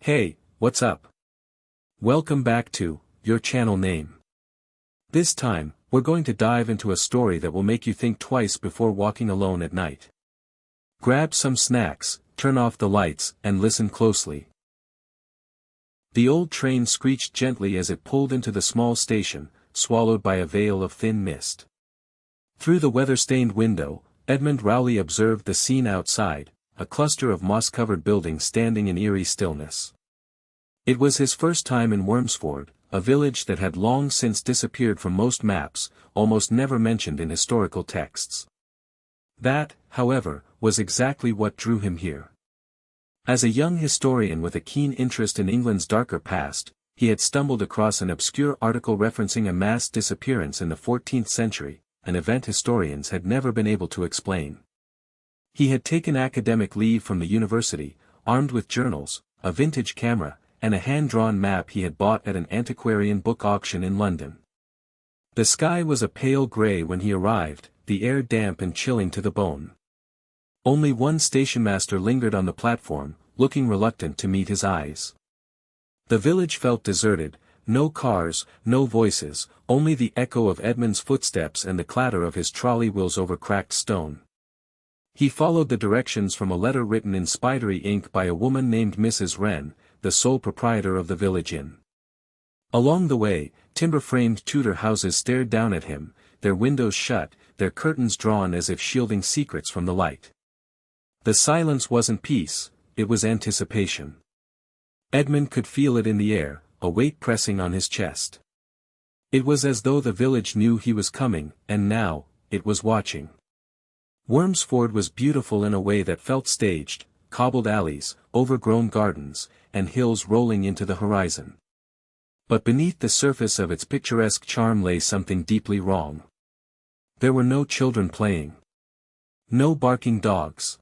Hey, what's up? Welcome back to your channel name. This time, we're going to dive into a story that will make you think twice before walking alone at night. Grab some snacks, turn off the lights, and listen closely. The old train screeched gently as it pulled into the small station, swallowed by a veil of thin mist. Through the weather-stained window, Edmund Rowley observed the scene outside, a cluster of moss-covered buildings standing in eerie stillness. It was his first time in Wyrmsford, a village that had long since disappeared from most maps, almost never mentioned in historical texts. That, however, was exactly what drew him here. As a young historian with a keen interest in England's darker past, he had stumbled across an obscure article referencing a mass disappearance in the 14th century, an event historians had never been able to explain. He had taken academic leave from the university, armed with journals, a vintage camera, and a hand-drawn map he had bought at an antiquarian book auction in London. The sky was a pale grey when he arrived, the air damp and chilling to the bone. Only one stationmaster lingered on the platform, looking reluctant to meet his eyes. The village felt deserted, no cars, no voices, only the echo of Edmund's footsteps and the clatter of his trolley wheels over cracked stone. He followed the directions from a letter written in spidery ink by a woman named Mrs. Wren, the sole proprietor of the village inn. Along the way, timber-framed Tudor houses stared down at him, their windows shut, their curtains drawn as if shielding secrets from the light. The silence wasn't peace, it was anticipation. Edmund could feel it in the air, a weight pressing on his chest. It was as though the village knew he was coming, and now, it was watching. Wyrmsford was beautiful in a way that felt staged, cobbled alleys, overgrown gardens, and hills rolling into the horizon. But beneath the surface of its picturesque charm lay something deeply wrong. There were no children playing. No barking dogs.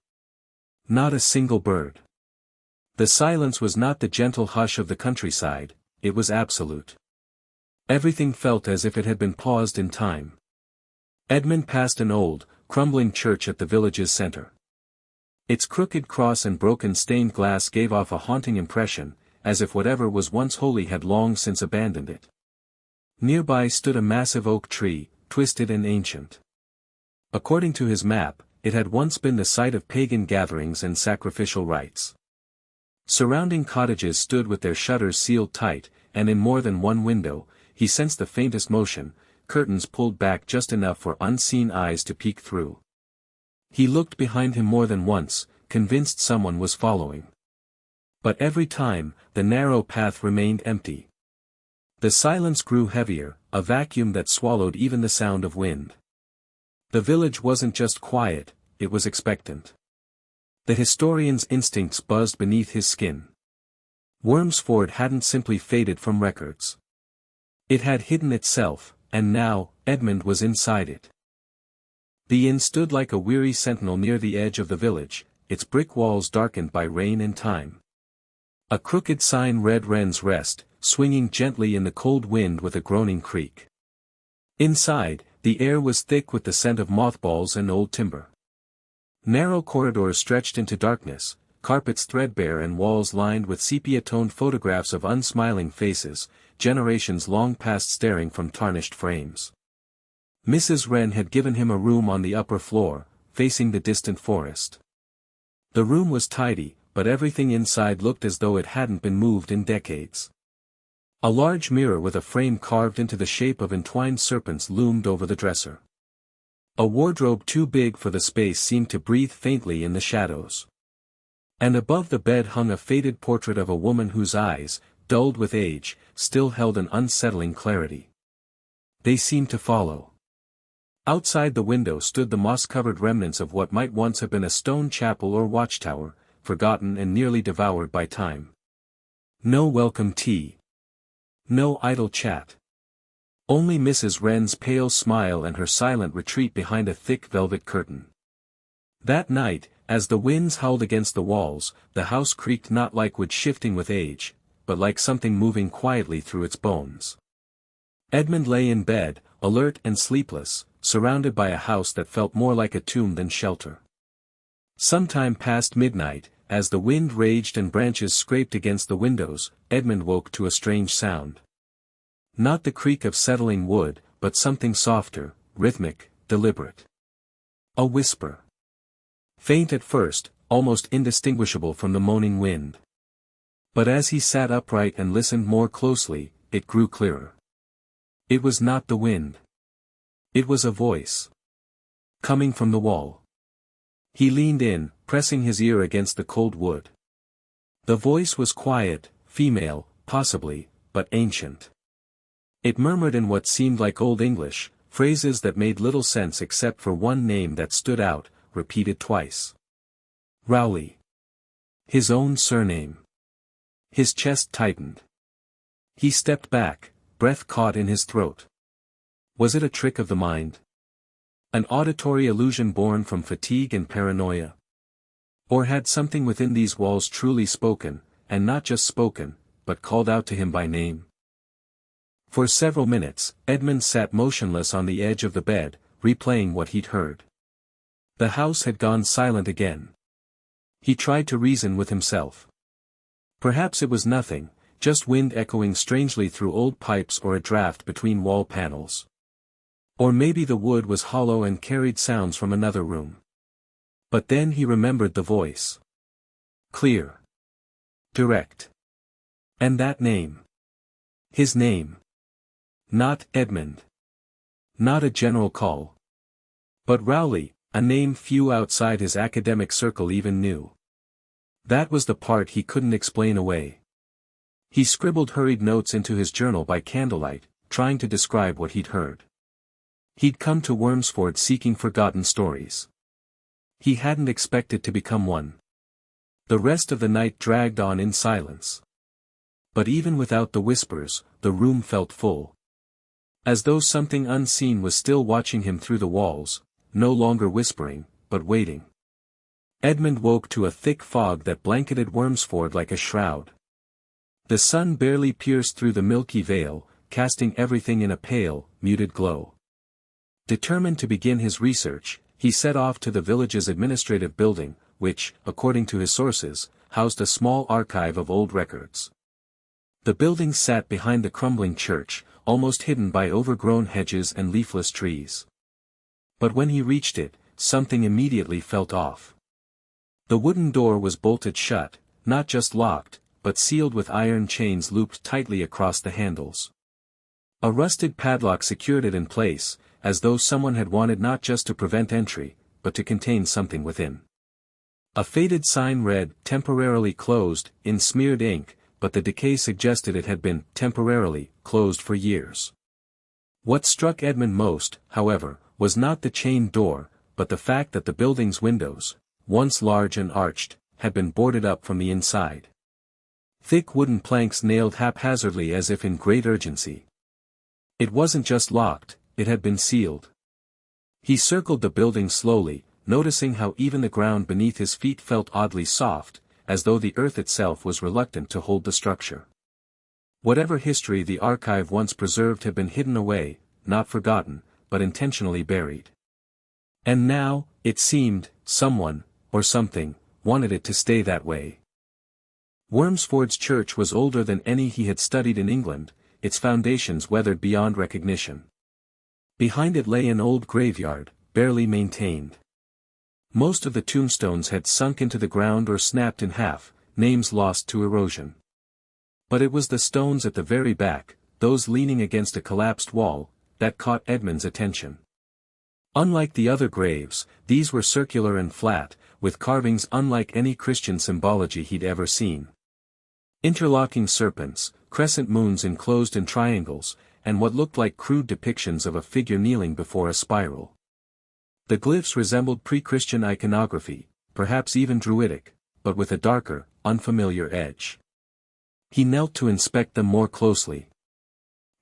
Not a single bird. The silence was not the gentle hush of the countryside, it was absolute. Everything felt as if it had been paused in time. Edmund passed an old, crumbling church at the village's center. Its crooked cross and broken stained glass gave off a haunting impression, as if whatever was once holy had long since abandoned it. Nearby stood a massive oak tree, twisted and ancient. According to his map, it had once been the site of pagan gatherings and sacrificial rites. Surrounding cottages stood with their shutters sealed tight, and in more than one window, he sensed the faintest motion, curtains pulled back just enough for unseen eyes to peek through. He looked behind him more than once, convinced someone was following. But every time, the narrow path remained empty. The silence grew heavier, a vacuum that swallowed even the sound of wind. The village wasn't just quiet, it was expectant. The historian's instincts buzzed beneath his skin. Wyrmsford hadn't simply faded from records. It had hidden itself, and now, Edmund was inside it. The inn stood like a weary sentinel near the edge of the village, its brick walls darkened by rain and time. A crooked sign read Wren's Rest, swinging gently in the cold wind with a groaning creak. Inside, the air was thick with the scent of mothballs and old timber. Narrow corridors stretched into darkness, carpets threadbare and walls lined with sepia-toned photographs of unsmiling faces, generations long past staring from tarnished frames. Mrs. Wren had given him a room on the upper floor, facing the distant forest. The room was tidy, but everything inside looked as though it hadn't been moved in decades. A large mirror with a frame carved into the shape of entwined serpents loomed over the dresser. A wardrobe too big for the space seemed to breathe faintly in the shadows. And above the bed hung a faded portrait of a woman whose eyes, dulled with age, still held an unsettling clarity. They seemed to follow. Outside the window stood the moss-covered remnants of what might once have been a stone chapel or watchtower, forgotten and nearly devoured by time. No welcome tea. No idle chat. Only Mrs. Wren's pale smile and her silent retreat behind a thick velvet curtain. That night, as the winds howled against the walls, the house creaked not like wood shifting with age, but like something moving quietly through its bones. Edmund lay in bed, alert and sleepless, surrounded by a house that felt more like a tomb than shelter. Sometime past midnight, as the wind raged and branches scraped against the windows, Edmund woke to a strange sound. Not the creak of settling wood, but something softer, rhythmic, deliberate. A whisper. Faint at first, almost indistinguishable from the moaning wind. But as he sat upright and listened more closely, it grew clearer. It was not the wind. It was a voice. Coming from the wall. He leaned in, pressing his ear against the cold wood. The voice was quiet, female, possibly, but ancient. It murmured in what seemed like Old English, phrases that made little sense except for one name that stood out, repeated twice. Rowley. His own surname. His chest tightened. He stepped back, breath caught in his throat. Was it a trick of the mind? An auditory illusion born from fatigue and paranoia? Or had something within these walls truly spoken, and not just spoken, but called out to him by name? For several minutes, Edmund sat motionless on the edge of the bed, replaying what he'd heard. The house had gone silent again. He tried to reason with himself. Perhaps it was nothing, just wind echoing strangely through old pipes or a draft between wall panels. Or maybe the wood was hollow and carried sounds from another room. But then he remembered the voice. Clear. Direct. And that name. His name. Not Edmund. Not a general call. But Rowley, a name few outside his academic circle even knew. That was the part he couldn't explain away. He scribbled hurried notes into his journal by candlelight, trying to describe what he'd heard. He'd come to Wyrmsford seeking forgotten stories. He hadn't expected to become one. The rest of the night dragged on in silence. But even without the whispers, the room felt full. As though something unseen was still watching him through the walls, no longer whispering, but waiting. Edmund woke to a thick fog that blanketed Wyrmsford like a shroud. The sun barely pierced through the milky veil, casting everything in a pale, muted glow. Determined to begin his research, he set off to the village's administrative building, which, according to his sources, housed a small archive of old records. The building sat behind the crumbling church, almost hidden by overgrown hedges and leafless trees. But when he reached it, something immediately felt off. The wooden door was bolted shut, not just locked, but sealed with iron chains looped tightly across the handles. A rusted padlock secured it in place, as though someone had wanted not just to prevent entry, but to contain something within. A faded sign read, "Temporarily closed," in smeared ink, but the decay suggested it had been, temporarily, closed for years. What struck Edmund most, however, was not the chained door, but the fact that the building's windows, once large and arched, had been boarded up from the inside. Thick wooden planks nailed haphazardly as if in great urgency. It wasn't just locked, it had been sealed. He circled the building slowly, noticing how even the ground beneath his feet felt oddly soft, as though the earth itself was reluctant to hold the structure. Whatever history the archive once preserved had been hidden away, not forgotten, but intentionally buried. And now, it seemed, someone, or something, wanted it to stay that way. Wyrmsford's church was older than any he had studied in England, its foundations weathered beyond recognition. Behind it lay an old graveyard, barely maintained. Most of the tombstones had sunk into the ground or snapped in half, names lost to erosion. But it was the stones at the very back, those leaning against a collapsed wall, that caught Edmund's attention. Unlike the other graves, these were circular and flat, with carvings unlike any Christian symbology he'd ever seen. Interlocking serpents, crescent moons enclosed in triangles, and what looked like crude depictions of a figure kneeling before a spiral. The glyphs resembled pre-Christian iconography, perhaps even Druidic, but with a darker, unfamiliar edge. He knelt to inspect them more closely.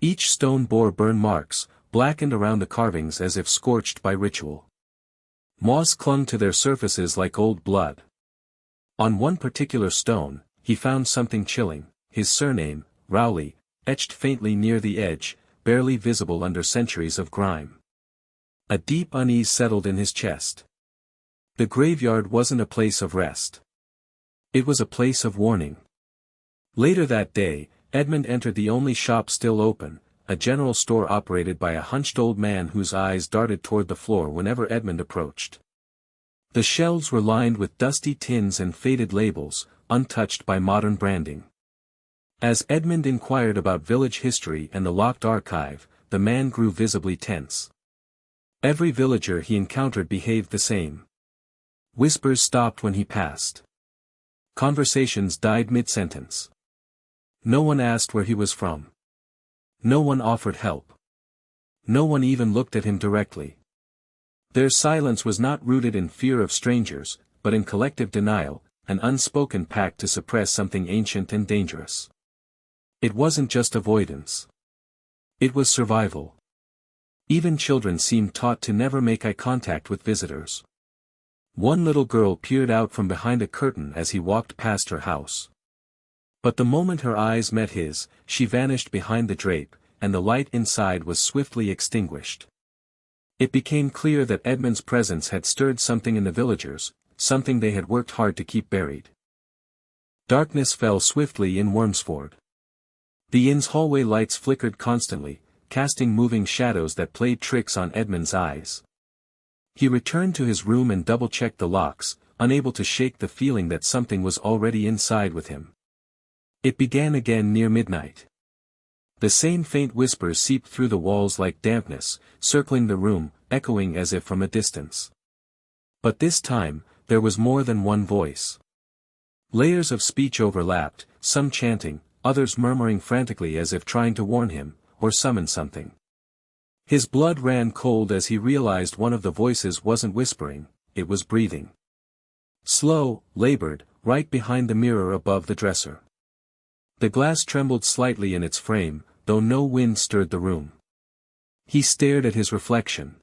Each stone bore burn marks, blackened around the carvings as if scorched by ritual. Moss clung to their surfaces like old blood. On one particular stone, he found something chilling, his surname, Rowley, etched faintly near the edge, barely visible under centuries of grime. A deep unease settled in his chest. The graveyard wasn't a place of rest. It was a place of warning. Later that day, Edmund entered the only shop still open, a general store operated by a hunched old man whose eyes darted toward the floor whenever Edmund approached. The shelves were lined with dusty tins and faded labels, untouched by modern branding. As Edmund inquired about village history and the locked archive, the man grew visibly tense. Every villager he encountered behaved the same. Whispers stopped when he passed. Conversations died mid-sentence. No one asked where he was from. No one offered help. No one even looked at him directly. Their silence was not rooted in fear of strangers, but in collective denial, an unspoken pact to suppress something ancient and dangerous. It wasn't just avoidance. It was survival. Even children seemed taught to never make eye contact with visitors. One little girl peered out from behind a curtain as he walked past her house. But the moment her eyes met his, she vanished behind the drape, and the light inside was swiftly extinguished. It became clear that Edmund's presence had stirred something in the villagers, something they had worked hard to keep buried. Darkness fell swiftly in Wyrmsford. The inn's hallway lights flickered constantly, casting moving shadows that played tricks on Edmund's eyes. He returned to his room and double-checked the locks, unable to shake the feeling that something was already inside with him. It began again near midnight. The same faint whispers seeped through the walls like dampness, circling the room, echoing as if from a distance. But this time, there was more than one voice. Layers of speech overlapped, some chanting, others murmuring frantically as if trying to warn him, or summon something. His blood ran cold as he realized one of the voices wasn't whispering, it was breathing. Slow, labored, right behind the mirror above the dresser. The glass trembled slightly in its frame, though no wind stirred the room. He stared at his reflection.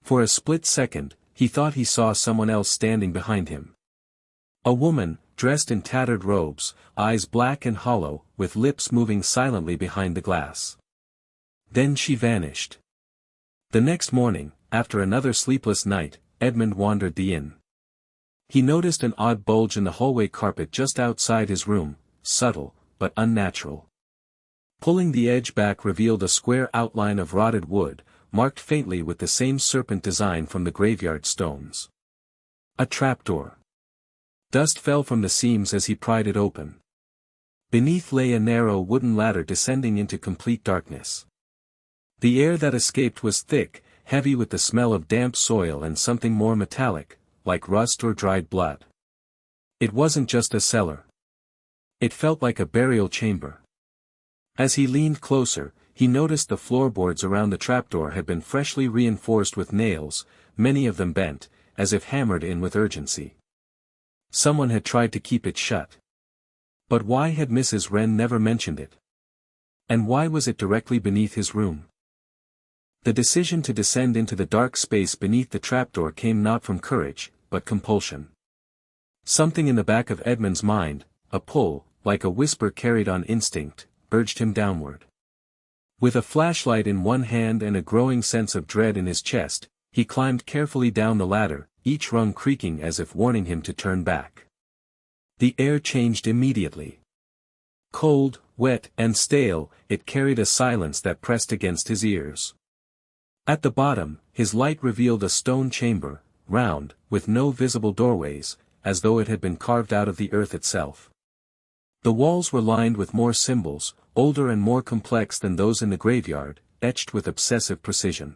For a split second, he thought he saw someone else standing behind him. A woman, dressed in tattered robes, eyes black and hollow, with lips moving silently behind the glass. Then she vanished. The next morning, after another sleepless night, Edmund wandered the inn. He noticed an odd bulge in the hallway carpet just outside his room, subtle, but unnatural. Pulling the edge back revealed a square outline of rotted wood, marked faintly with the same serpent design from the graveyard stones. A trapdoor. Dust fell from the seams as he pried it open. Beneath lay a narrow wooden ladder descending into complete darkness. The air that escaped was thick, heavy with the smell of damp soil and something more metallic, like rust or dried blood. It wasn't just a cellar. It felt like a burial chamber. As he leaned closer, he noticed the floorboards around the trapdoor had been freshly reinforced with nails, many of them bent, as if hammered in with urgency. Someone had tried to keep it shut. But why had Mrs. Wren never mentioned it? And why was it directly beneath his room? The decision to descend into the dark space beneath the trapdoor came not from courage, but compulsion. Something in the back of Edmund's mind, a pull, like a whisper carried on instinct, urged him downward. With a flashlight in one hand and a growing sense of dread in his chest, he climbed carefully down the ladder, each rung creaking as if warning him to turn back. The air changed immediately. Cold, wet, and stale, it carried a silence that pressed against his ears. At the bottom, his light revealed a stone chamber, round, with no visible doorways, as though it had been carved out of the earth itself. The walls were lined with more symbols, older and more complex than those in the graveyard, etched with obsessive precision.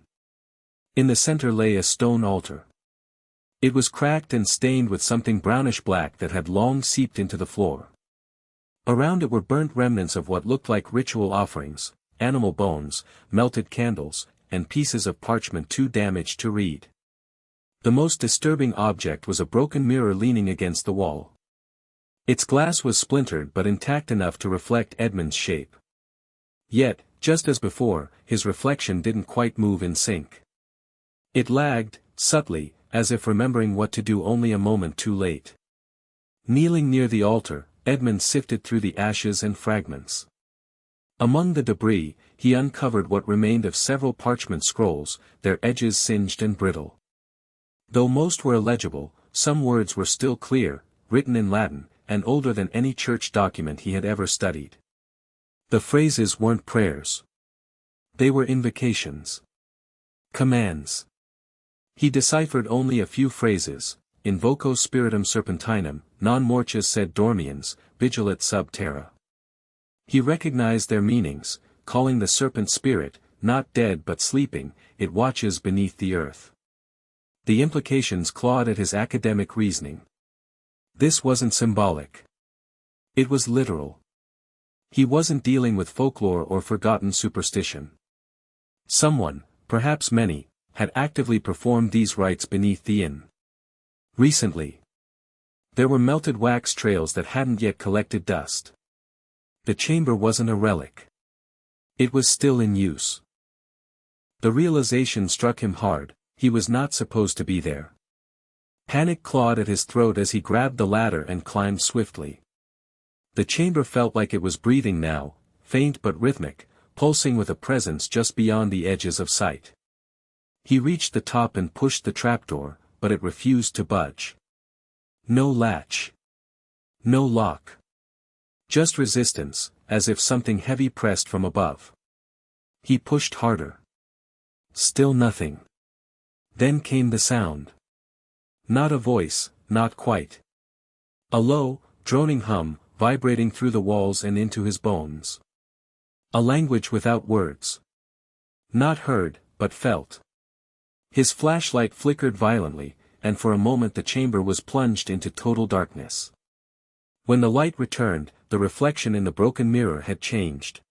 In the center lay a stone altar. It was cracked and stained with something brownish-black that had long seeped into the floor. Around it were burnt remnants of what looked like ritual offerings, animal bones, melted candles, and pieces of parchment too damaged to read. The most disturbing object was a broken mirror leaning against the wall. Its glass was splintered but intact enough to reflect Edmund's shape. Yet, just as before, his reflection didn't quite move in sync. It lagged, subtly, as if remembering what to do only a moment too late. Kneeling near the altar, Edmund sifted through the ashes and fragments. Among the debris, he uncovered what remained of several parchment scrolls, their edges singed and brittle. Though most were illegible, some words were still clear, written in Latin, and older than any church document he had ever studied. The phrases weren't prayers. They were invocations. Commands. He deciphered only a few phrases: Invoco spiritum serpentinum, non mortis sed dormiens, vigilat sub terra. He recognized their meanings, calling the serpent spirit, not dead but sleeping, it watches beneath the earth. The implications clawed at his academic reasoning. This wasn't symbolic. It was literal. He wasn't dealing with folklore or forgotten superstition. Someone, perhaps many, had actively performed these rites beneath the inn. Recently. There were melted wax trails that hadn't yet collected dust. The chamber wasn't a relic. It was still in use. The realization struck him hard: he was not supposed to be there. Panic clawed at his throat as he grabbed the ladder and climbed swiftly. The chamber felt like it was breathing now, faint but rhythmic, pulsing with a presence just beyond the edges of sight. He reached the top and pushed the trapdoor, but it refused to budge. No latch. No lock. Just resistance, as if something heavy pressed from above. He pushed harder. Still nothing. Then came the sound. Not a voice, not quite. A low, droning hum, vibrating through the walls and into his bones. A language without words. Not heard, but felt. His flashlight flickered violently, and for a moment the chamber was plunged into total darkness. When the light returned, the reflection in the broken mirror had changed.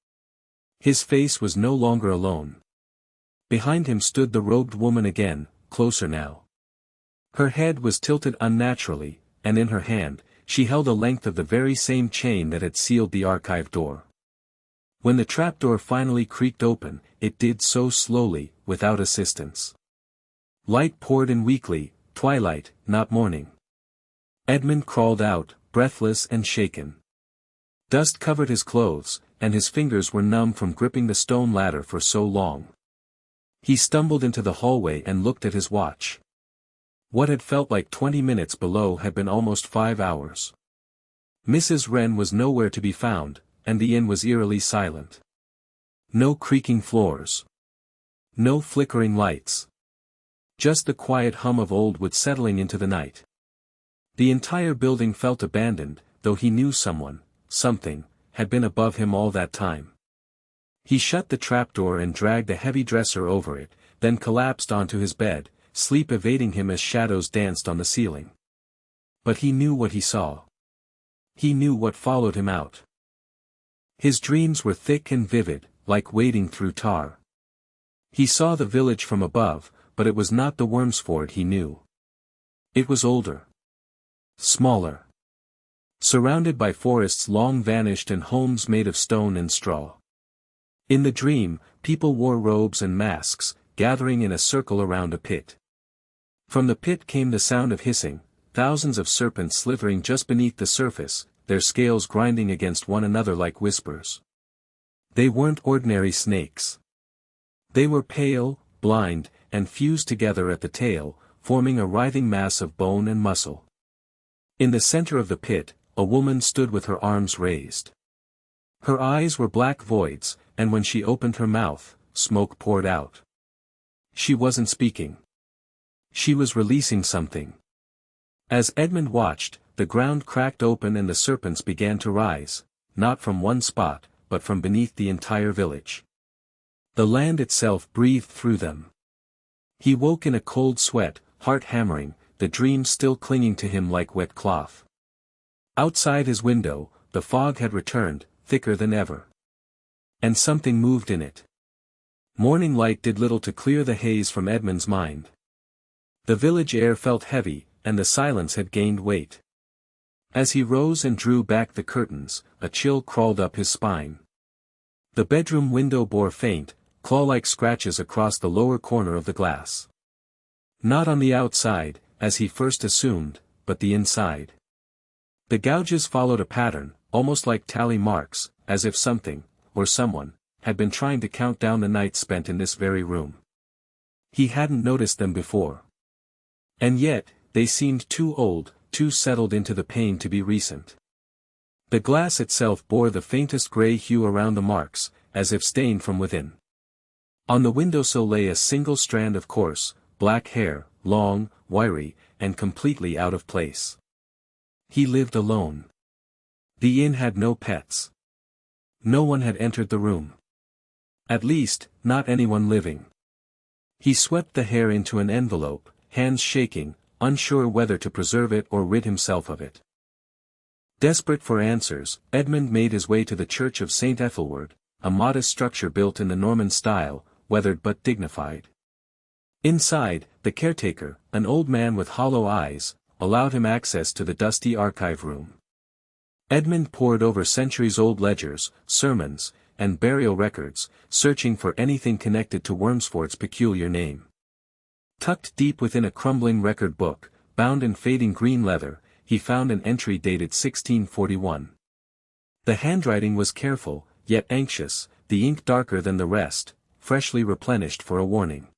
His face was no longer alone. Behind him stood the robed woman again, closer now. Her head was tilted unnaturally, and in her hand, she held a length of the very same chain that had sealed the archive door. When the trapdoor finally creaked open, it did so slowly, without assistance. Light poured in weakly, twilight, not morning. Edmund crawled out, breathless and shaken. Dust covered his clothes, and his fingers were numb from gripping the stone ladder for so long. He stumbled into the hallway and looked at his watch. What had felt like 20 minutes below had been almost 5 hours. Mrs. Wren was nowhere to be found, and the inn was eerily silent. No creaking floors. No flickering lights. Just the quiet hum of old wood settling into the night. The entire building felt abandoned, though he knew someone, something, had been above him all that time. He shut the trapdoor and dragged a heavy dresser over it, then collapsed onto his bed, sleep evading him as shadows danced on the ceiling. But he knew what he saw. He knew what followed him out. His dreams were thick and vivid, like wading through tar. He saw the village from above, but it was not the Wyrmsford he knew. It was older. Smaller. Surrounded by forests long vanished and homes made of stone and straw. In the dream, people wore robes and masks, gathering in a circle around a pit. From the pit came the sound of hissing, thousands of serpents slithering just beneath the surface, their scales grinding against one another like whispers. They weren't ordinary snakes. They were pale, blind, and fused together at the tail, forming a writhing mass of bone and muscle. In the center of the pit, a woman stood with her arms raised. Her eyes were black voids, and when she opened her mouth, smoke poured out. She wasn't speaking. She was releasing something. As Edmund watched, the ground cracked open and the serpents began to rise, not from one spot, but from beneath the entire village. The land itself breathed through them. He woke in a cold sweat, heart hammering, the dream still clinging to him like wet cloth. Outside his window, the fog had returned, thicker than ever. And something moved in it. Morning light did little to clear the haze from Edmund's mind. The village air felt heavy, and the silence had gained weight. As he rose and drew back the curtains, a chill crawled up his spine. The bedroom window bore faint, claw-like scratches across the lower corner of the glass. Not on the outside, as he first assumed, but the inside. The gouges followed a pattern, almost like tally marks, as if something, or someone, had been trying to count down the nights spent in this very room. He hadn't noticed them before. And yet, they seemed too old, too settled into the pain to be recent. The glass itself bore the faintest grey hue around the marks, as if stained from within. On the windowsill lay a single strand of coarse, black hair, long, wiry, and completely out of place. He lived alone. The inn had no pets. No one had entered the room. At least, not anyone living. He swept the hair into an envelope, hands shaking, unsure whether to preserve it or rid himself of it. Desperate for answers, Edmund made his way to the Church of St. Ethelward, a modest structure built in the Norman style, weathered but dignified. Inside, the caretaker, an old man with hollow eyes, allowed him access to the dusty archive room. Edmund pored over centuries-old ledgers, sermons, and burial records, searching for anything connected to Wyrmsford's peculiar name. Tucked deep within a crumbling record book, bound in fading green leather, he found an entry dated 1641. The handwriting was careful, yet anxious, the ink darker than the rest, freshly replenished for a warning.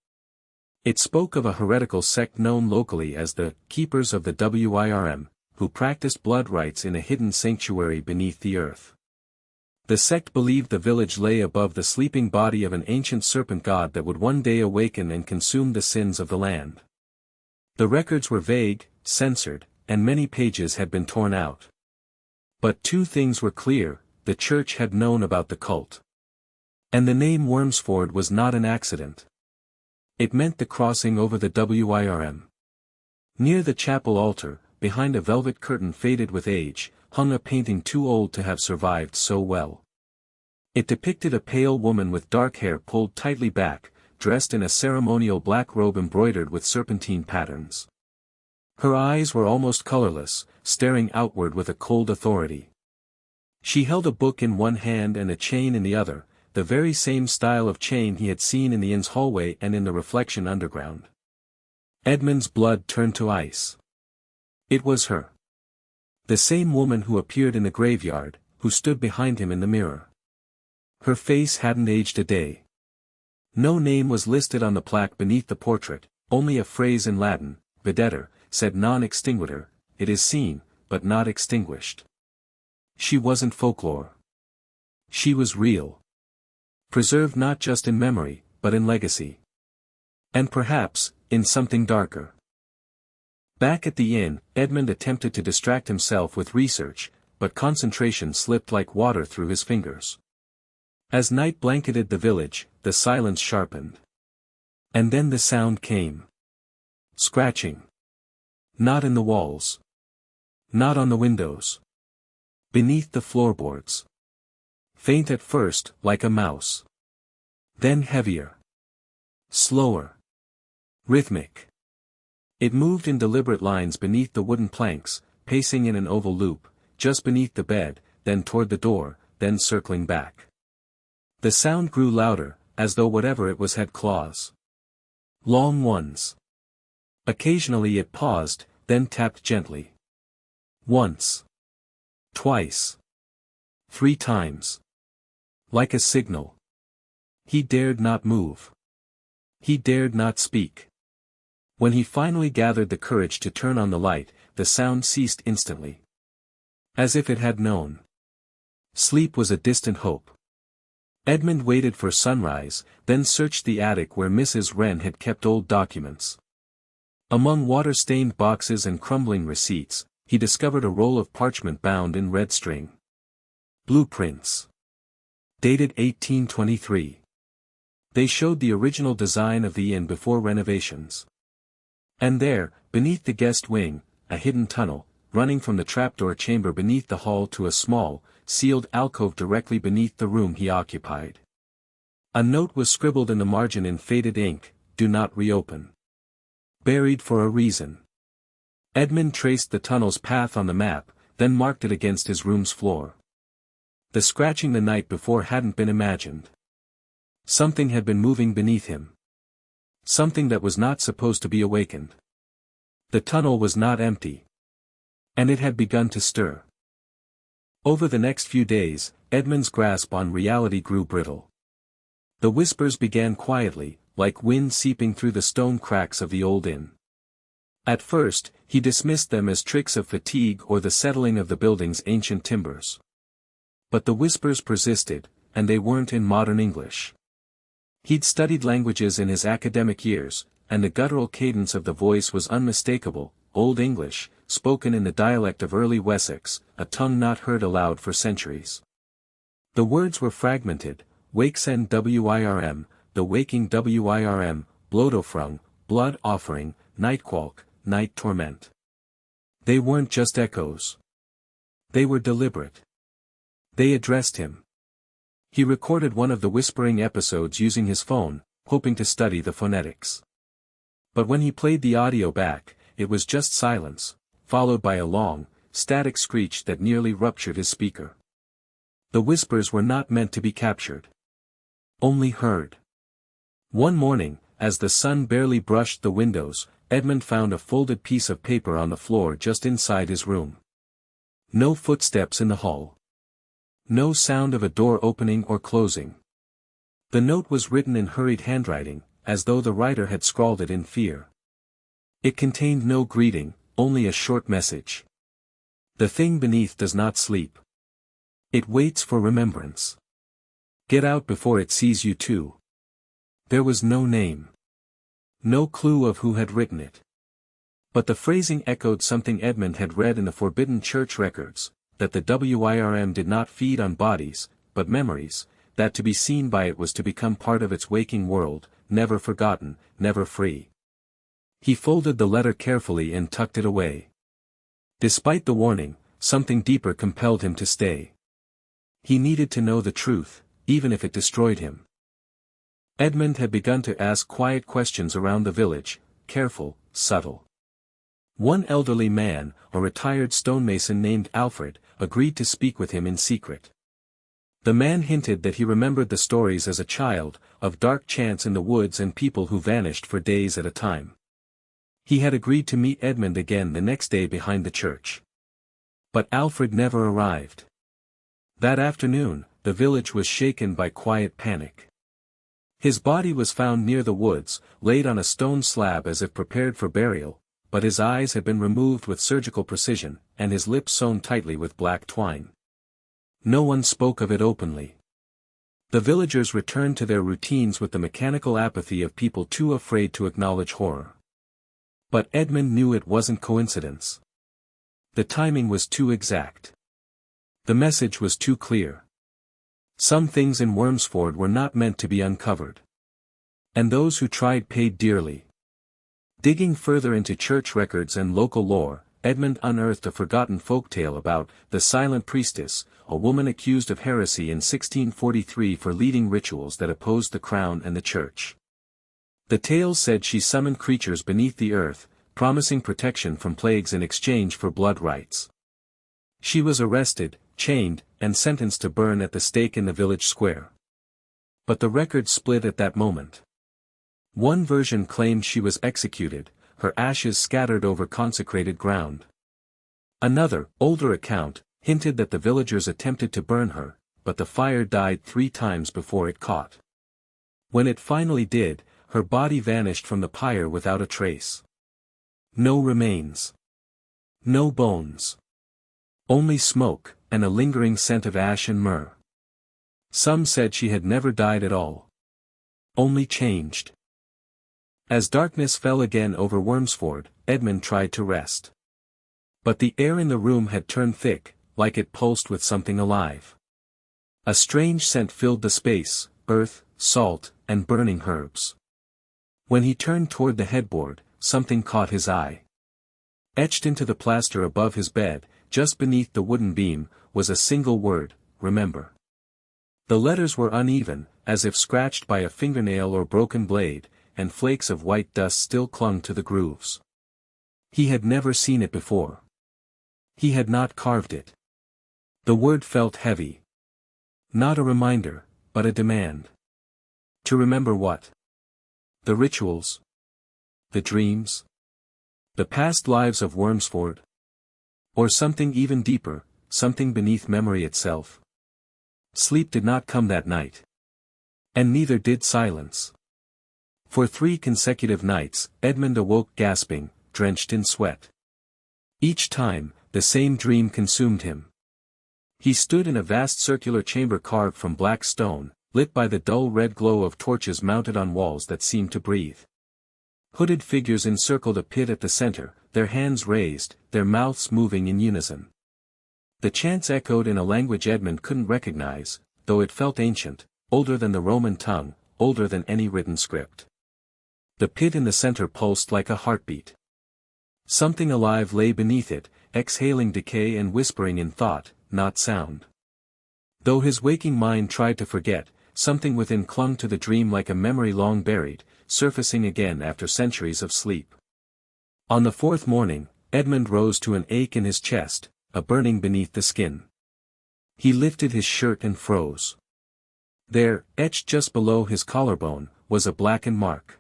It spoke of a heretical sect known locally as the Keepers of the Wyrm, who practiced blood rites in a hidden sanctuary beneath the earth. The sect believed the village lay above the sleeping body of an ancient serpent god that would one day awaken and consume the sins of the land. The records were vague, censored, and many pages had been torn out. But two things were clear: the church had known about the cult. And the name Wyrmsford was not an accident. It meant the crossing over the Wyrm. Near the chapel altar, behind a velvet curtain faded with age, hung a painting too old to have survived so well. It depicted a pale woman with dark hair pulled tightly back, dressed in a ceremonial black robe embroidered with serpentine patterns. Her eyes were almost colorless, staring outward with a cold authority. She held a book in one hand and a chain in the other, the very same style of chain he had seen in the inn's hallway and in the reflection underground. Edmund's blood turned to ice. It was her. The same woman who appeared in the graveyard, who stood behind him in the mirror. Her face hadn't aged a day. No name was listed on the plaque beneath the portrait, only a phrase in Latin: videtur, sed non extinguitur, it is seen, but not extinguished. She wasn't folklore. She was real. Preserved not just in memory, but in legacy. And perhaps, in something darker. Back at the inn, Edmund attempted to distract himself with research, but concentration slipped like water through his fingers. As night blanketed the village, the silence sharpened. And then the sound came. Scratching. Not in the walls. Not on the windows. Beneath the floorboards. Faint at first, like a mouse. Then heavier. Slower. Rhythmic. It moved in deliberate lines beneath the wooden planks, pacing in an oval loop, just beneath the bed, then toward the door, then circling back. The sound grew louder, as though whatever it was had claws. Long ones. Occasionally it paused, then tapped gently. Once. Twice. 3 times. Like a signal. He dared not move. He dared not speak. When he finally gathered the courage to turn on the light, the sound ceased instantly. As if it had known. Sleep was a distant hope. Edmund waited for sunrise, then searched the attic where Mrs. Wren had kept old documents. Among water-stained boxes and crumbling receipts, he discovered a roll of parchment bound in red string. Blueprints. Dated 1823. They showed the original design of the inn before renovations. And there, beneath the guest wing, a hidden tunnel, running from the trapdoor chamber beneath the hall to a small, sealed alcove directly beneath the room he occupied. A note was scribbled in the margin in faded ink: "Do not reopen." Buried for a reason. Edmund traced the tunnel's path on the map, then marked it against his room's floor. The scratching the night before hadn't been imagined. Something had been moving beneath him. Something that was not supposed to be awakened. The tunnel was not empty. And it had begun to stir. Over the next few days, Edmund's grasp on reality grew brittle. The whispers began quietly, like wind seeping through the stone cracks of the old inn. At first, he dismissed them as tricks of fatigue or the settling of the building's ancient timbers. But the whispers persisted, and they weren't in modern English. He'd studied languages in his academic years, and the guttural cadence of the voice was unmistakable, Old English, spoken in the dialect of early Wessex, a tongue not heard aloud for centuries. The words were fragmented: Wakesen Wirm, the waking Wirm, Blodofrung, blood offering, Nightqualk, night torment. They weren't just echoes. They were deliberate. They addressed him. He recorded one of the whispering episodes using his phone, hoping to study the phonetics. But when he played the audio back, it was just silence, followed by a long, static screech that nearly ruptured his speaker. The whispers were not meant to be captured. Only heard. One morning, as the sun barely brushed the windows, Edmund found a folded piece of paper on the floor just inside his room. No footsteps in the hall. No sound of a door opening or closing. The note was written in hurried handwriting, as though the writer had scrawled it in fear. It contained no greeting, only a short message. The thing beneath does not sleep. It waits for remembrance. Get out before it sees you too. There was no name. No clue of who had written it. But the phrasing echoed something Edmund had read in the forbidden church records, that the Wirm did not feed on bodies, but memories, that to be seen by it was to become part of its waking world, never forgotten, never free. He folded the letter carefully and tucked it away. Despite the warning, something deeper compelled him to stay. He needed to know the truth, even if it destroyed him. Edmund had begun to ask quiet questions around the village, careful, subtle. One elderly man, a retired stonemason named Alfred, agreed to speak with him in secret. The man hinted that he remembered the stories as a child, of dark chants in the woods and people who vanished for days at a time. He had agreed to meet Edmund again the next day behind the church. But Alfred never arrived. That afternoon, the village was shaken by quiet panic. His body was found near the woods, laid on a stone slab as if prepared for burial, but his eyes had been removed with surgical precision, and his lips sewn tightly with black twine. No one spoke of it openly. The villagers returned to their routines with the mechanical apathy of people too afraid to acknowledge horror. But Edmund knew it wasn't coincidence. The timing was too exact. The message was too clear. Some things in Wyrmsford were not meant to be uncovered. And those who tried paid dearly. Digging further into church records and local lore, Edmund unearthed a forgotten folktale about the Silent Priestess, a woman accused of heresy in 1643 for leading rituals that opposed the crown and the church. The tale said she summoned creatures beneath the earth, promising protection from plagues in exchange for blood rights. She was arrested, chained, and sentenced to burn at the stake in the village square. But the records split at that moment. One version claimed she was executed, her ashes scattered over consecrated ground. Another, older account, hinted that the villagers attempted to burn her, but the fire died 3 times before it caught. When it finally did, her body vanished from the pyre without a trace. No remains. No bones. Only smoke, and a lingering scent of ash and myrrh. Some said she had never died at all. Only changed. As darkness fell again over Wyrmsford, Edmund tried to rest. But the air in the room had turned thick, like it pulsed with something alive. A strange scent filled the space, earth, salt, and burning herbs. When he turned toward the headboard, something caught his eye. Etched into the plaster above his bed, just beneath the wooden beam, was a single word: remember. The letters were uneven, as if scratched by a fingernail or broken blade, and flakes of white dust still clung to the grooves. He had never seen it before. He had not carved it. The word felt heavy. Not a reminder, but a demand. To remember what? The rituals? The dreams? The past lives of Wyrmsford? Or something even deeper, something beneath memory itself? Sleep did not come that night. And neither did silence. For 3 consecutive nights, Edmund awoke gasping, drenched in sweat. Each time, the same dream consumed him. He stood in a vast circular chamber carved from black stone, lit by the dull red glow of torches mounted on walls that seemed to breathe. Hooded figures encircled a pit at the center, their hands raised, their mouths moving in unison. The chants echoed in a language Edmund couldn't recognize, though it felt ancient, older than the Roman tongue, older than any written script. The pit in the center pulsed like a heartbeat. Something alive lay beneath it, exhaling decay and whispering in thought, not sound. Though his waking mind tried to forget, something within clung to the dream like a memory long buried, surfacing again after centuries of sleep. On the fourth morning, Edmund rose to an ache in his chest, a burning beneath the skin. He lifted his shirt and froze. There, etched just below his collarbone, was a blackened mark.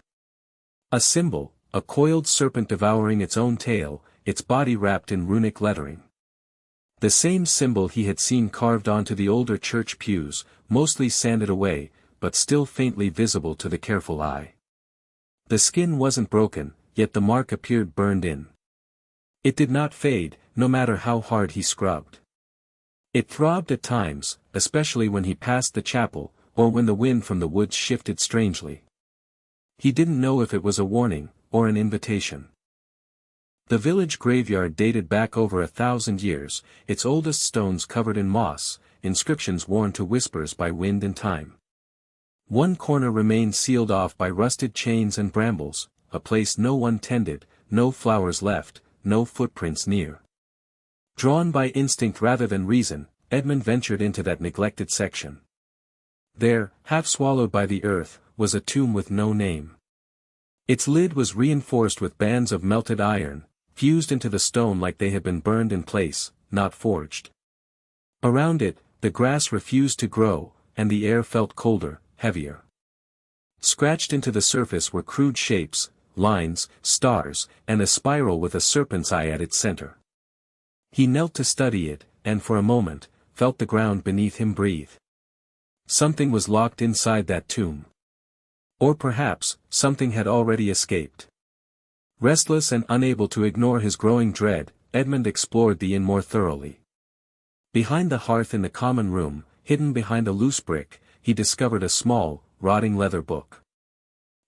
A symbol, a coiled serpent devouring its own tail, its body wrapped in runic lettering. The same symbol he had seen carved onto the older church pews, mostly sanded away, but still faintly visible to the careful eye. The skin wasn't broken, yet the mark appeared burned in. It did not fade, no matter how hard he scrubbed. It throbbed at times, especially when he passed the chapel, or when the wind from the woods shifted strangely. He didn't know if it was a warning, or an invitation. The village graveyard dated back over 1,000 years, its oldest stones covered in moss, inscriptions worn to whispers by wind and time. One corner remained sealed off by rusted chains and brambles, a place no one tended, no flowers left, no footprints near. Drawn by instinct rather than reason, Edmund ventured into that neglected section. There, half swallowed by the earth, was a tomb with no name. Its lid was reinforced with bands of melted iron, fused into the stone like they had been burned in place, not forged. Around it, the grass refused to grow, and the air felt colder, heavier. Scratched into the surface were crude shapes, lines, stars, and a spiral with a serpent's eye at its center. He knelt to study it, and for a moment, felt the ground beneath him breathe. Something was locked inside that tomb. Or perhaps, something had already escaped. Restless and unable to ignore his growing dread, Edmund explored the inn more thoroughly. Behind the hearth in the common room, hidden behind a loose brick, he discovered a small, rotting leather book.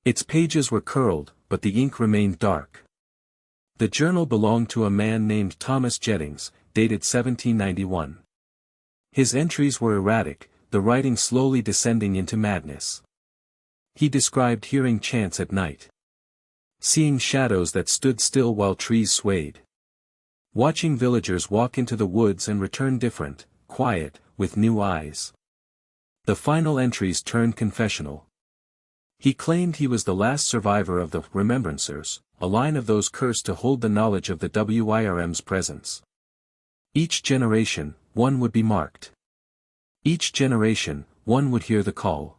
Its pages were curled, but the ink remained dark. The journal belonged to a man named Thomas Jettings, dated 1791. His entries were erratic, the writing slowly descending into madness. He described hearing chants at night. Seeing shadows that stood still while trees swayed. Watching villagers walk into the woods and return different, quiet, with new eyes. The final entries turned confessional. He claimed he was the last survivor of the Remembrancers, a line of those cursed to hold the knowledge of the Wyrm's presence. Each generation, one would be marked. Each generation, one would hear the call.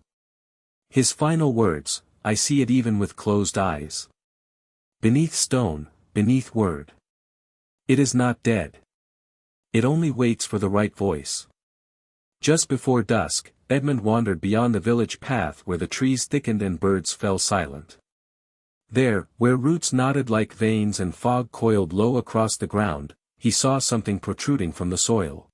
His final words, "I see it even with closed eyes. Beneath stone, beneath word. It is not dead. It only waits for the right voice." Just before dusk, Edmund wandered beyond the village path where the trees thickened and birds fell silent. There, where roots knotted like veins and fog coiled low across the ground, he saw something protruding from the soil.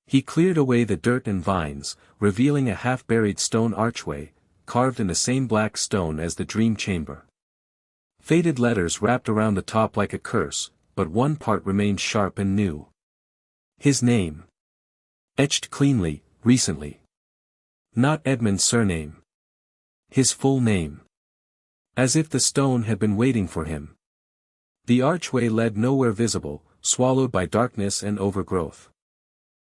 He cleared away the dirt and vines, revealing a half-buried stone archway, carved in the same black stone as the dream chamber. Faded letters wrapped around the top like a curse, but one part remained sharp and new. His name. Etched cleanly, recently. Not Edmund's surname. His full name. As if the stone had been waiting for him. The archway led nowhere visible, swallowed by darkness and overgrowth.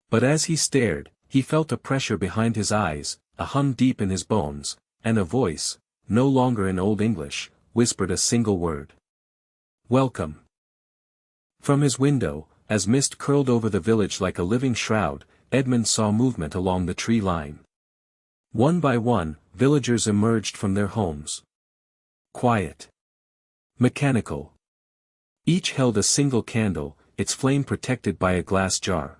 But as he stared, he felt a pressure behind his eyes, a hum deep in his bones, and a voice, no longer in Old English, whispered a single word. "Welcome." From his window, as mist curled over the village like a living shroud, Edmund saw movement along the tree line. One by one, villagers emerged from their homes. Quiet. Mechanical. Each held a single candle, its flame protected by a glass jar.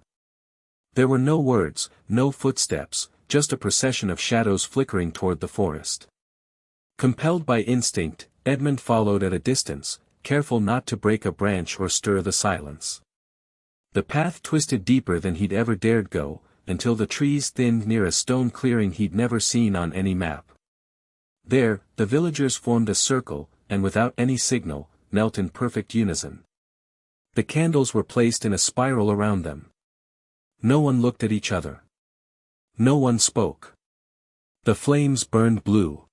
There were no words, no footsteps, just a procession of shadows flickering toward the forest. Compelled by instinct, Edmund followed at a distance, careful not to break a branch or stir the silence. The path twisted deeper than he'd ever dared go, until the trees thinned near a stone clearing he'd never seen on any map. There, the villagers formed a circle, and without any signal, knelt in perfect unison. The candles were placed in a spiral around them. No one looked at each other. No one spoke. The flames burned blue.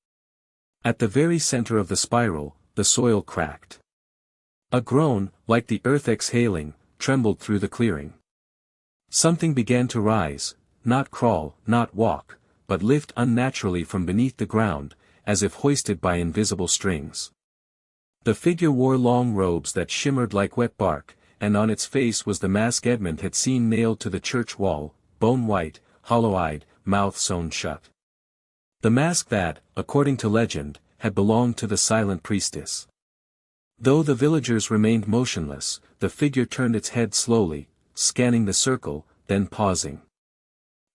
At the very center of the spiral, the soil cracked. A groan, like the earth exhaling, trembled through the clearing. Something began to rise, not crawl, not walk, but lift unnaturally from beneath the ground, as if hoisted by invisible strings. The figure wore long robes that shimmered like wet bark, and on its face was the mask Edmund had seen nailed to the church wall, bone-white, hollow-eyed, mouth sewn shut. The mask that, according to legend, had belonged to the silent priestess. Though the villagers remained motionless, the figure turned its head slowly, scanning the circle, then pausing.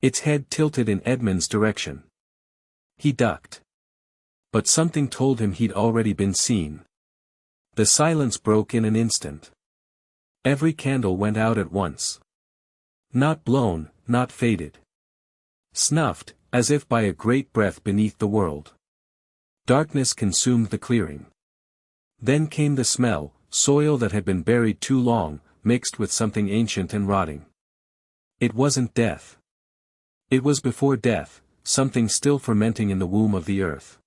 Its head tilted in Edmund's direction. He ducked. But something told him he'd already been seen. The silence broke in an instant. Every candle went out at once. Not blown, not faded. Snuffed, as if by a great breath beneath the world. Darkness consumed the clearing. Then came the smell, soil that had been buried too long, mixed with something ancient and rotting. It wasn't death. It was before death, something still fermenting in the womb of the earth.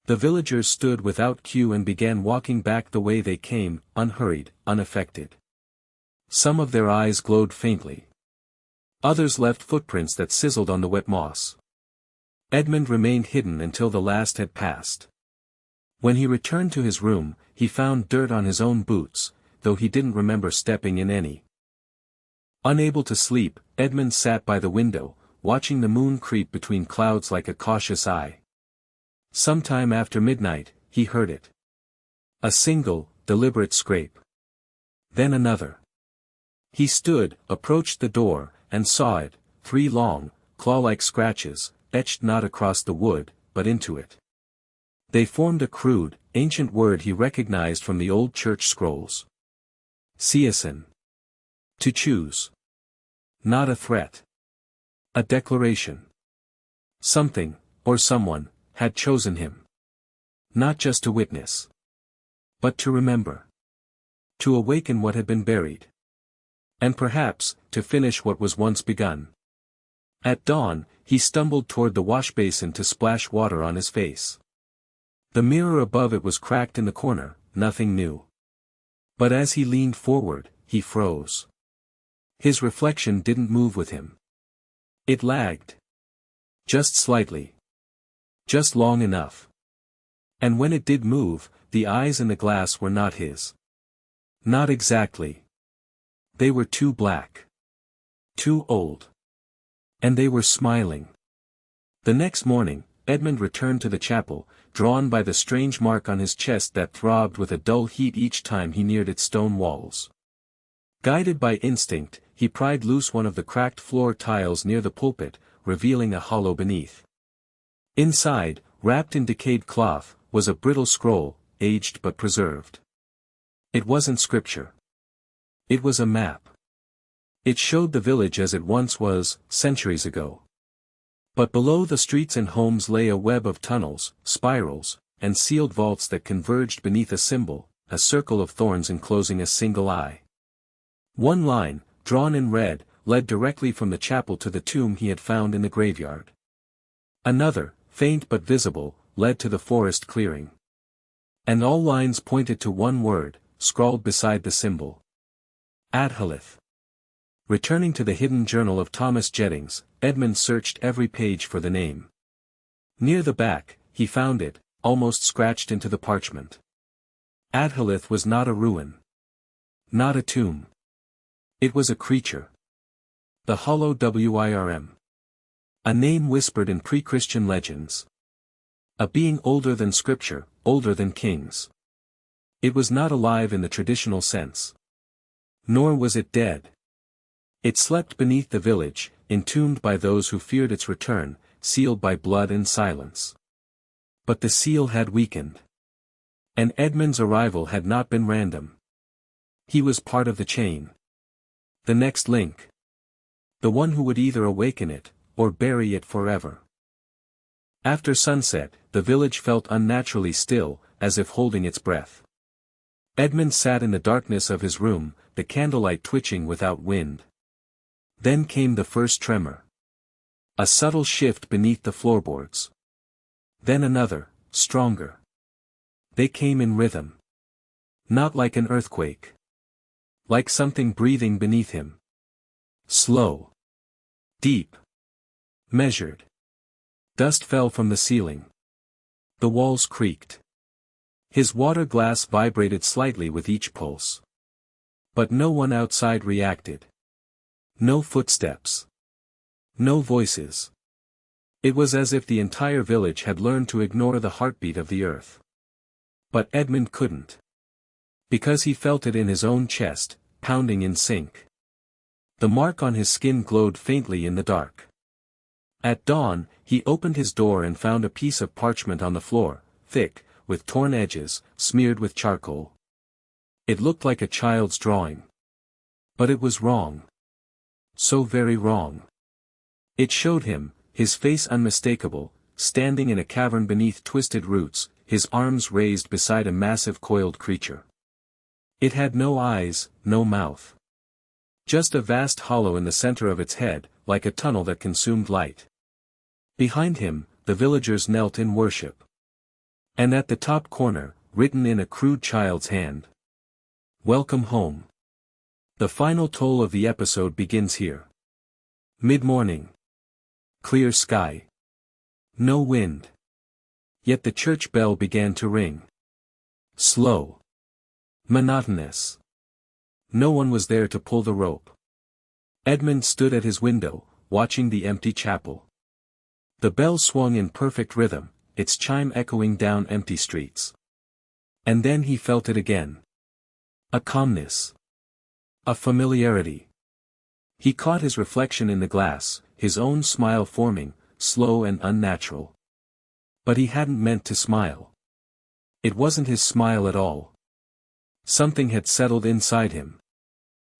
The villagers stood without cue and began walking back the way they came, unhurried, unaffected. Some of their eyes glowed faintly. Others left footprints that sizzled on the wet moss. Edmund remained hidden until the last had passed. When he returned to his room, he found dirt on his own boots, though he didn't remember stepping in any. Unable to sleep, Edmund sat by the window, watching the moon creep between clouds like a cautious eye. Sometime after midnight, he heard it. A single, deliberate scrape. Then another. He stood, approached the door, and saw it, 3 long, claw-like scratches, etched not across the wood, but into it. They formed a crude, ancient word he recognized from the old church scrolls. Season. To choose. Not a threat. A declaration. Something, or someone, had chosen him. Not just to witness. But to remember. To awaken what had been buried. And perhaps, to finish what was once begun. At dawn, he stumbled toward the wash basin to splash water on his face. The mirror above it was cracked in the corner, nothing new. But as he leaned forward, he froze. His reflection didn't move with him. It lagged. Just slightly. Just long enough. And when it did move, the eyes in the glass were not his. Not exactly. They were too black. Too old. And they were smiling. The next morning, Edmund returned to the chapel, drawn by the strange mark on his chest that throbbed with a dull heat each time he neared its stone walls. Guided by instinct, he pried loose one of the cracked floor tiles near the pulpit, revealing a hollow beneath. Inside, wrapped in decayed cloth, was a brittle scroll, aged but preserved. It wasn't scripture. It was a map. It showed the village as it once was, centuries ago. But below the streets and homes lay a web of tunnels, spirals, and sealed vaults that converged beneath a symbol, a circle of thorns enclosing a single eye. One line, drawn in red, led directly from the chapel to the tomb he had found in the graveyard. Another, faint but visible, led to the forest clearing. And all lines pointed to one word, scrawled beside the symbol. Adhalith. Returning to the hidden journal of Thomas Jettings, Edmund searched every page for the name. Near the back, he found it, almost scratched into the parchment. Adhalith was not a ruin. Not a tomb. It was a creature. The Hollow Wyrm. A name whispered in pre-Christian legends. A being older than scripture, older than kings. It was not alive in the traditional sense. Nor was it dead. It slept beneath the village, entombed by those who feared its return, sealed by blood and silence. But the seal had weakened. And Edmund's arrival had not been random. He was part of the chain. The next link. The one who would either awaken it, or bury it forever. After sunset, the village felt unnaturally still, as if holding its breath. Edmund sat in the darkness of his room, the candlelight twitching without wind. Then came the first tremor. A subtle shift beneath the floorboards. Then another, stronger. They came in rhythm. Not like an earthquake. Like something breathing beneath him. Slow. Deep. Measured. Dust fell from the ceiling. The walls creaked. His water glass vibrated slightly with each pulse. But no one outside reacted. No footsteps. No voices. It was as if the entire village had learned to ignore the heartbeat of the earth. But Edmund couldn't. Because he felt it in his own chest, pounding in sync. The mark on his skin glowed faintly in the dark. At dawn, he opened his door and found a piece of parchment on the floor, thick, with torn edges, smeared with charcoal. It looked like a child's drawing. But it was wrong. So very wrong. It showed him, his face unmistakable, standing in a cavern beneath twisted roots, his arms raised beside a massive coiled creature. It had no eyes, no mouth. Just a vast hollow in the center of its head, like a tunnel that consumed light. Behind him, the villagers knelt in worship. And at the top corner, written in a crude child's hand. Welcome home. The final toll of the episode begins here. Mid-morning. Clear sky. No wind. Yet the church bell began to ring. Slow. Monotonous. No one was there to pull the rope. Edmund stood at his window, watching the empty chapel. The bell swung in perfect rhythm, its chime echoing down empty streets. And then he felt it again. A calmness. A familiarity. He caught his reflection in the glass, his own smile forming, slow and unnatural. But he hadn't meant to smile. It wasn't his smile at all. Something had settled inside him.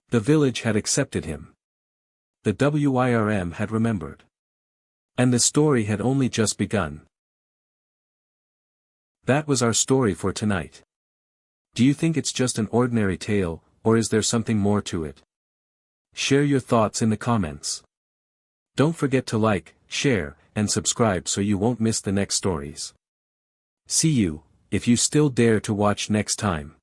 The village had accepted him. The Wyrm had remembered. And the story had only just begun. That was our story for tonight. Do you think it's just an ordinary tale, or is there something more to it? Share your thoughts in the comments. Don't forget to like, share, and subscribe so you won't miss the next stories. See you, if you still dare to watch next time.